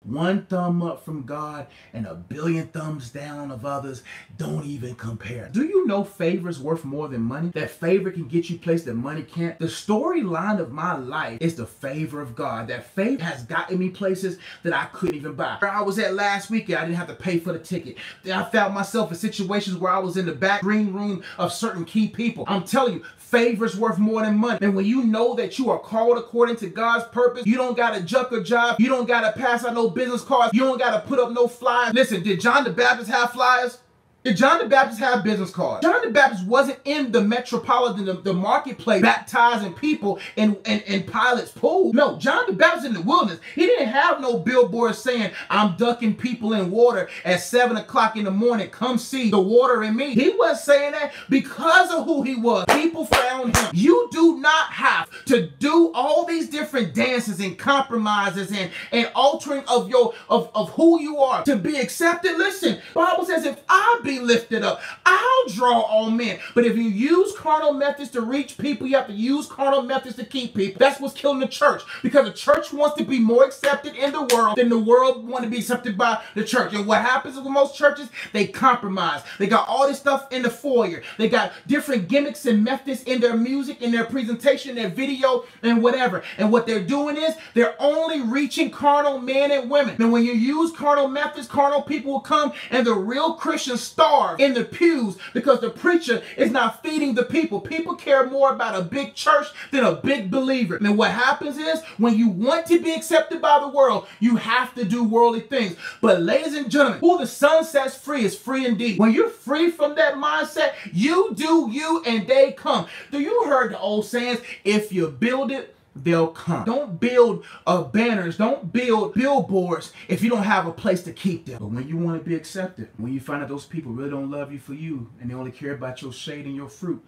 One thumb up from God and a billion thumbs down of others don't even compare. Do you know favor is worth more than money? That favor can get you places that money can't. The storyline of my life is the favor of God. That favor has gotten me places that I couldn't even buy. Where I was at last weekend, I didn't have to pay for the ticket. Then I found myself in situations where I was in the back green room of certain key people. I'm telling you, favor is worth more than money. And when you know that you are called according to God's purpose, you don't got to juck a job. You don't got to pass out no business cards. You don't got to put up no flyers. Listen, did John the Baptist have flyers? Did John the Baptist have business cards? John the Baptist wasn't in the metropolitan, the marketplace, baptizing people in Pilate's pool. No, John the Baptist in the wilderness. He didn't have no billboard saying, I'm ducking people in water at 7 o'clock in the morning. Come see the water in me. He wasn't saying that because of who he was. People found him. You do not have to do all these different dances and compromises and altering of who you are to be accepted. Listen, the Bible says, if I be lifted up, I'll draw all men. But if you use carnal methods to reach people, you have to use carnal methods to keep people. That's what's killing the church, because the church wants to be more accepted in the world than the world want to be accepted by the church. And what happens with most churches? They compromise. They got all this stuff in the foyer. They got different gimmicks and methods in their music, in their presentation, their video, and whatever. And what they're doing is they're only reaching carnal men and women. And when you use carnal methods, carnal people will come, and the real Christians starve in the pews because the preacher is not feeding the people. People care more about a big church than a big believer. And what happens is, when you want to be accepted by the world, you have to do worldly things. But ladies and gentlemen, who the Son sets free is free indeed. When you're free from that mindset, you do you and they come. Do you heard the old sayings, if you build it, they'll come. Don't build banners, don't build billboards if you don't have a place to keep them. But when you want to be accepted, when you find out those people really don't love you for you and they only care about your shade and your fruit,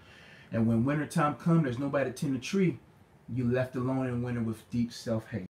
and when wintertime comes, there's nobody to tend the tree, you left alone in winter with deep self-hate.